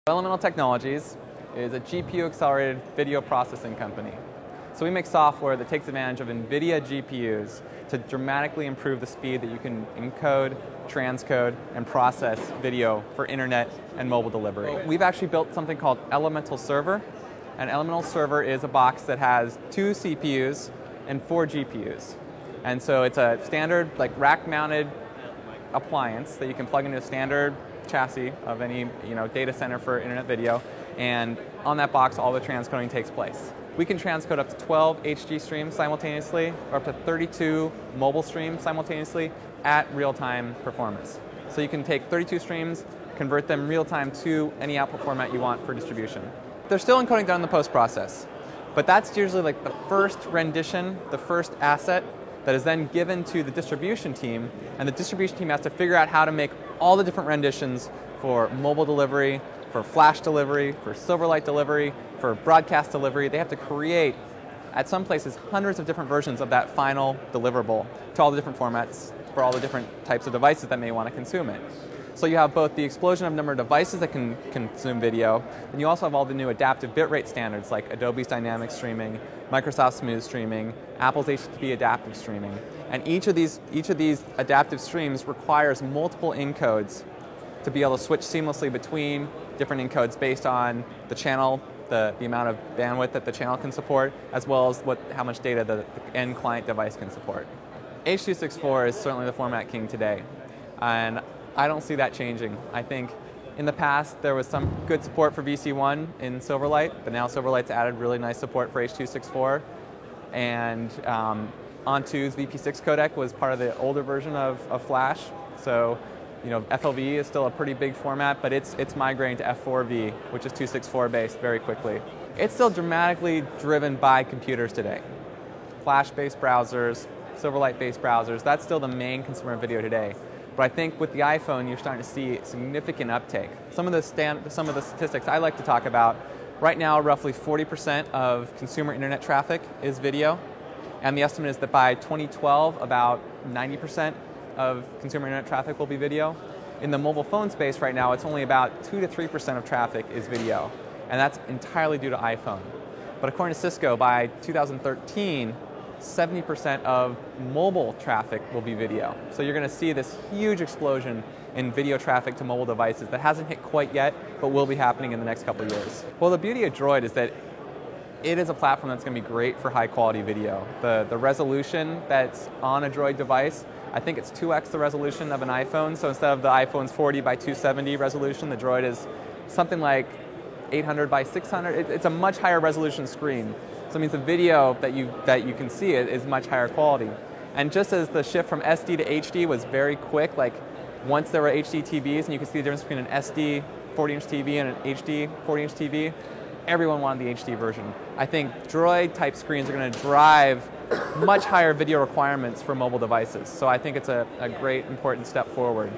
Elemental Technologies is a GPU-accelerated video processing company. So we make software that takes advantage of Nvidia GPUs to dramatically improve the speed that you can encode, transcode, and process video for internet and mobile delivery. We've actually built something called Elemental Server. An Elemental Server is a box that has 2 CPUs and 4 GPUs. And so it's a standard rack-mounted appliance that you can plug into a standard chassis of any data center for internet video, and on that box all the transcoding takes place. We can transcode up to 12 HD streams simultaneously or up to 32 mobile streams simultaneously at real-time performance. So you can take 32 streams, convert them real-time to any output format you want for distribution. There's still encoding done in the post-process, but that's usually the first rendition, the first asset that is then given to the distribution team, and the distribution team has to figure out how to make all the different renditions for mobile delivery, for flash delivery, for Silverlight delivery, for broadcast delivery. They have to create, at some places, hundreds of different versions of that final deliverable to all the different formats for all the different types of devices that may want to consume it. So you have both the explosion of number of devices that can consume video, and you also have all the new adaptive bitrate standards like Adobe's dynamic streaming, Microsoft's smooth streaming, Apple's HTTP adaptive streaming. And each of these adaptive streams requires multiple encodes to be able to switch seamlessly between different encodes based on the channel, the amount of bandwidth that the channel can support, as well as how much data the end client device can support. H.264 is certainly the format king today, and I don't see that changing. I think in the past there was some good support for VC1 in Silverlight, but now Silverlight's added really nice support for H.264, and On2's VP6 codec was part of the older version of Flash. So FLV is still a pretty big format, but it's migrating to F4V, which is 264 based, very quickly. It's still dramatically driven by computers today. Flash-based browsers, Silverlight-based browsers, that's still the main consumer video today. But I think with the iPhone, you're starting to see significant uptake. Some of the statistics I like to talk about, right now roughly 40% of consumer internet traffic is video, and the estimate is that by 2012, about 90% of consumer internet traffic will be video. In the mobile phone space right now, it's only about 2 to 3% of traffic is video, and that's entirely due to iPhone. But according to Cisco, by 2013, 70% of mobile traffic will be video. So you're going to see this huge explosion in video traffic to mobile devices that hasn't hit quite yet, but will be happening in the next couple of years. Well, the beauty of Droid is that it is a platform that's going to be great for high-quality video. The resolution that's on a Droid device, I think it's 2x the resolution of an iPhone. So instead of the iPhone's 40 by 270 resolution, the Droid is something like 800 by 600. It's a much higher resolution screen. So it means the video that you can see is much higher quality. And just as the shift from SD to HD was very quick, once there were HD TVs and you could see the difference between an SD 40-inch TV and an HD 40-inch TV, everyone wanted the HD version. I think Droid-type screens are going to drive much higher video requirements for mobile devices. So I think it's a great, important step forward.